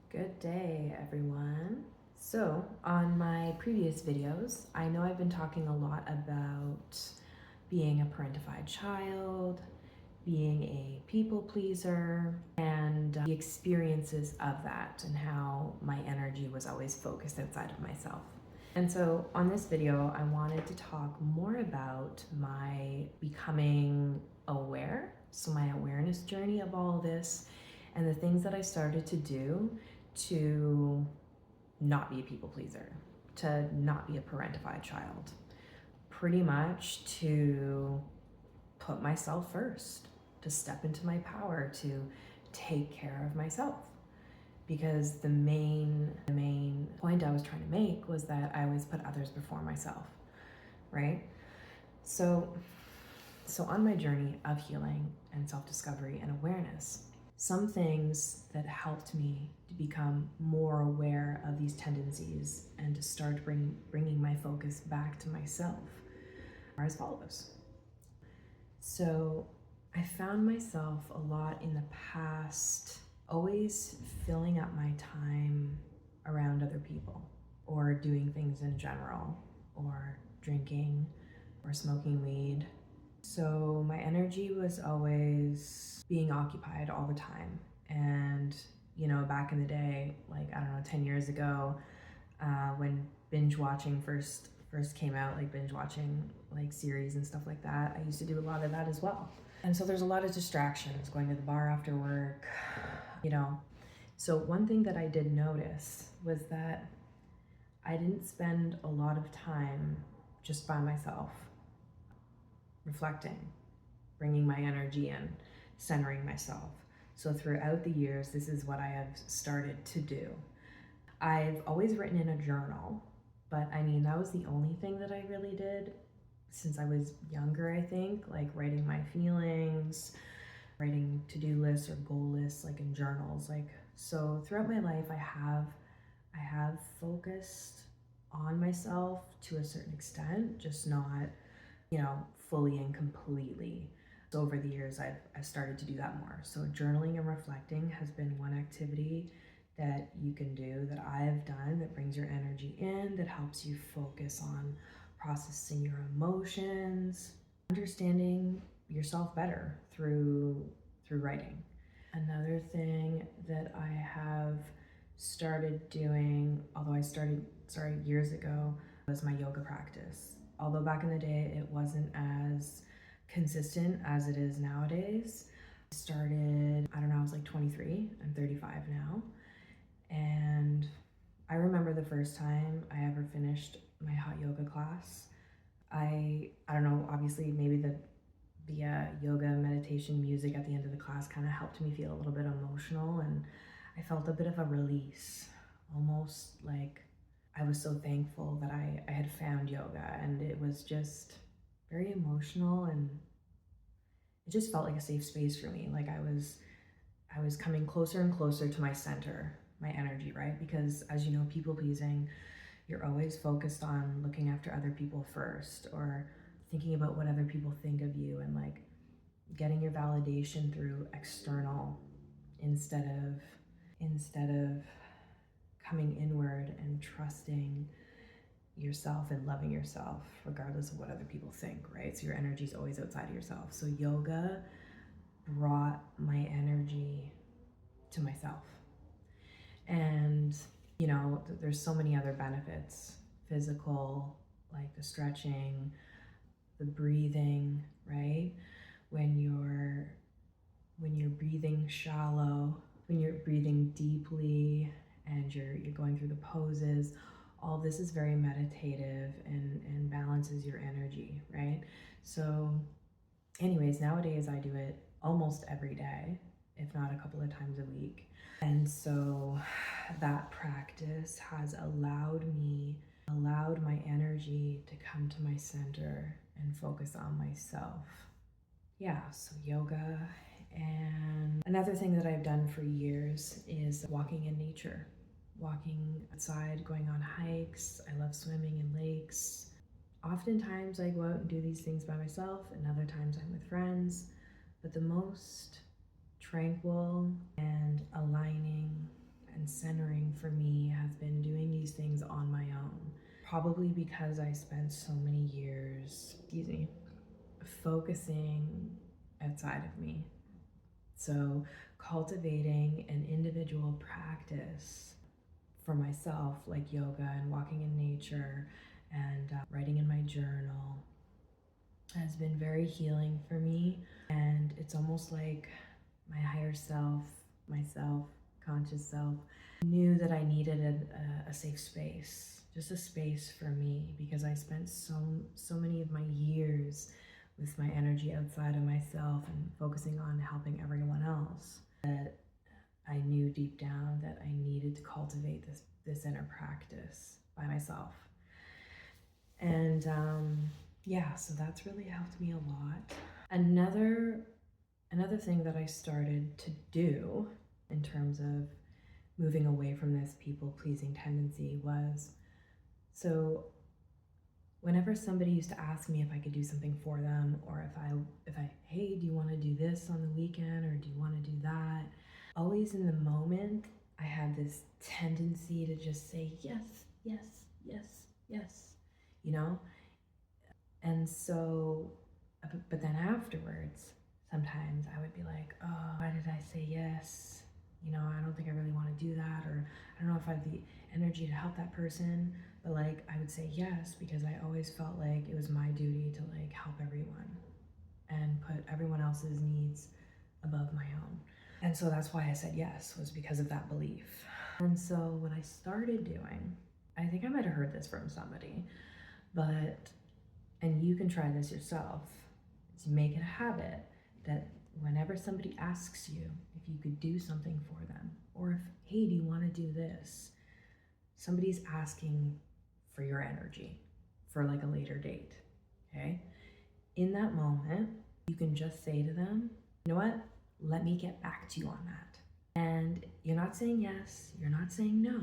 Good day, everyone. So, on my previous videos, I know I've been talking a lot about being a parentified child, being a people pleaser, and the experiences of that, and how my energy was always focused outside of myself. And so, on this video, I wanted to talk more about my becoming aware, so my awareness journey of all this, and the things that I started to do to not be a people pleaser, to not be a parentified child, pretty much to put myself first, to step into my power, to take care of myself. Because the main point I was trying to make was that I always put others before myself, right? So on my journey of healing and self-discovery and awareness, some things that helped me to become more aware of these tendencies and to start bringing my focus back to myself are as follows. So I found myself a lot in the past always filling up my time around other people, or doing things in general, or drinking or smoking weed. So my energy was always being occupied all the time. And, back in the day, like, I don't know, 10 years ago, when binge watching first came out, like binge watching like series and stuff like that, I used to do a lot of that as well. And so there's a lot of distractions, going to the bar after work, So one thing that I did notice was that I didn't spend a lot of time just by myself, reflecting, bringing my energy in, centering myself. So throughout the years, this is what I have started to do. I've always written in a journal, but that was the only thing that I really did since I was younger, I think, like writing my feelings, writing to-do lists or goal lists, like in journals. So throughout my life, I have focused on myself to a certain extent, just not, fully and completely. So over the years, I've started to do that more. So journaling and reflecting has been one activity that you can do, that I've done, that brings your energy in, that helps you focus on processing your emotions, understanding yourself better through writing. Another thing that I have started doing, although I started years ago, was my yoga practice. Although back in the day it wasn't as consistent as it is nowadays. I started, I was like 23, I'm 35 now. And I remember the first time I ever finished my hot yoga class. I don't know, obviously maybe the yoga meditation music at the end of the class kind of helped me feel a little bit emotional, and I felt a bit of a release, almost like I was so thankful that I had found yoga, and it was just very emotional, and it just felt like a safe space for me. Like I was coming closer and closer to my center, my energy, right? Because as you know, people pleasing, you're always focused on looking after other people first, or thinking about what other people think of you, and like getting your validation through external instead of coming inward and trusting yourself and loving yourself regardless of what other people think, right? So your energy is always outside of yourself. So yoga brought my energy to myself. And there's so many other benefits, physical, like the stretching, the breathing, right? When you're breathing shallow, when you're breathing deeply, and you're going through the poses, all this is very meditative and balances your energy, right? So anyways, nowadays I do it almost every day, if not a couple of times a week. And so that practice has allowed my energy to come to my center and focus on myself. Yeah, so yoga. And another thing that I've done for years is walking in nature, walking outside, going on hikes. I love swimming in lakes. Oftentimes I go out and do these things by myself, and other times I'm with friends. But the most tranquil and aligning and centering for me has been doing these things on my own. Probably because I spent so many years, focusing outside of me. So cultivating an individual practice for myself, like yoga and walking in nature and writing in my journal, has been very healing for me. And it's almost like my higher self, myself, conscious self, knew that I needed a safe space, just a space for me, because I spent so many of my years with my energy outside of myself and focusing on helping everyone else, that I knew deep down that I needed to cultivate this inner practice by myself. And yeah, so that's really helped me a lot. Another thing that I started to do in terms of moving away from this people-pleasing tendency was, so whenever somebody used to ask me if I could do something for them, or if I hey, do you want to do this on the weekend, or do you want to do that? Always in the moment, I had this tendency to just say yes, yes, yes, yes, you know? And so, but then afterwards, sometimes I would be like, oh, why did I say yes? You know, I don't think I really want to do that, or I don't know if I have the energy to help that person. But like, I would say yes because I always felt like it was my duty to like help everyone and put everyone else's needs above my own. And so that's why I said yes, was because of that belief. And so what I started doing, I think I might have heard this from somebody, but, and you can try this yourself, is make it a habit that whenever somebody asks you if you could do something for them, or if, hey, do you want to do this? Somebody's asking for your energy for like a later date, okay? In that moment, you can just say to them, you know what? Let me get back to you on that. And you're not saying yes, you're not saying no,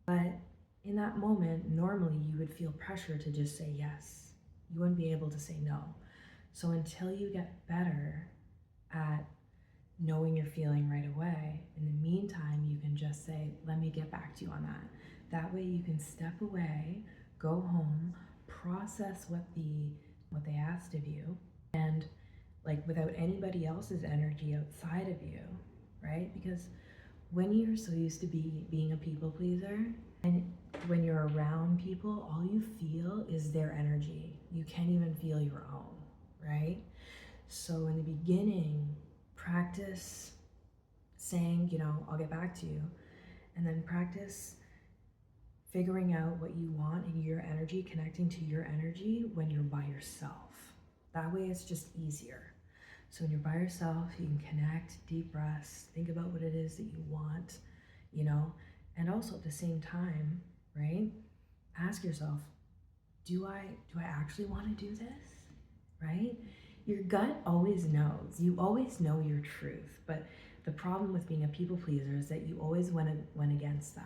but in that moment, normally you would feel pressure to just say yes. You wouldn't be able to say no. So until you get better at knowing your feeling right away, in the meantime, you can just say, let me get back to you on that. That way you can step away, go home, process what they asked of you, and like without anybody else's energy outside of you, right? Because when you're so used to being a people pleaser, and when you're around people, all you feel is their energy. You can't even feel your own, right? So in the beginning, practice saying, you know, I'll get back to you, and then practice figuring out what you want in your energy, connecting to your energy when you're by yourself. That way it's just easier. So when you're by yourself, you can connect, deep breaths, think about what it is that you want, you know, and also at the same time, right? Ask yourself, do I actually want to do this, right? Your gut always knows. You always know your truth, but the problem with being a people pleaser is that you always went against that.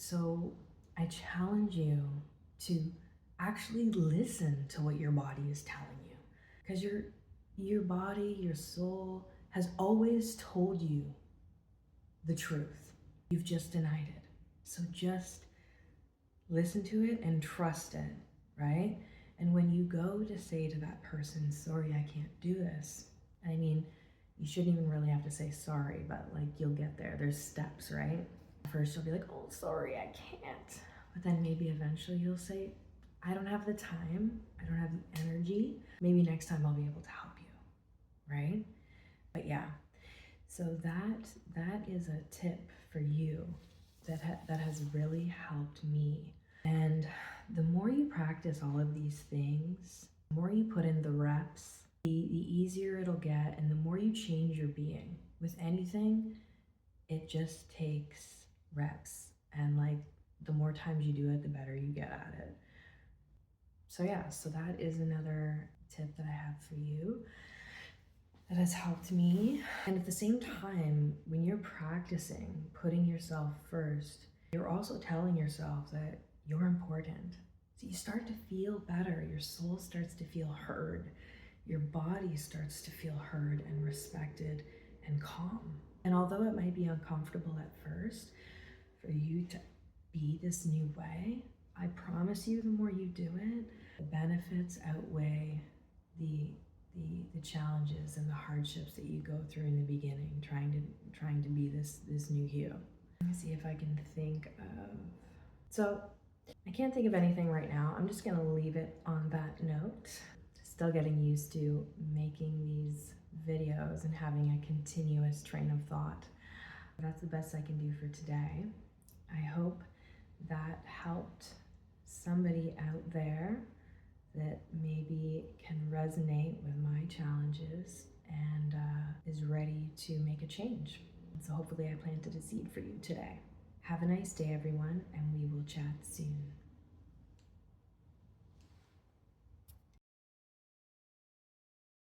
So I challenge you to actually listen to what your body is telling you, because your body, your soul has always told you the truth. You've just denied it. So just listen to it and trust it, right? And when you go to say to that person, sorry, I can't do this, I mean, you shouldn't even really have to say sorry, but like you'll get there. There's steps, right? First you'll be like, oh, sorry, I can't. But then maybe eventually you'll say, I don't have the time, I don't have the energy. Maybe next time I'll be able to help you, right? But yeah, so that is a tip for you that has really helped me. And the more you practice all of these things, the more you put in the reps, the easier it'll get, and the more you change your being. With anything, it just takes reps, and like the more times you do it, the better you get at it. So yeah, so that is another tip that I have for you that has helped me. And at the same time, when you're practicing putting yourself first, you're also telling yourself that you're important. So you start to feel better, your soul starts to feel heard, your body starts to feel heard and respected and calm. And although it might be uncomfortable at first, for you to be this new way. I promise you, the more you do it, the benefits outweigh the challenges and the hardships that you go through in the beginning, trying to be this new you. Let me see if I can think of. So I can't think of anything right now. I'm just gonna leave it on that note. Still getting used to making these videos and having a continuous train of thought. That's the best I can do for today. I hope that helped somebody out there that maybe can resonate with my challenges and is ready to make a change. So hopefully I planted a seed for you today. Have a nice day, everyone, and we will chat soon.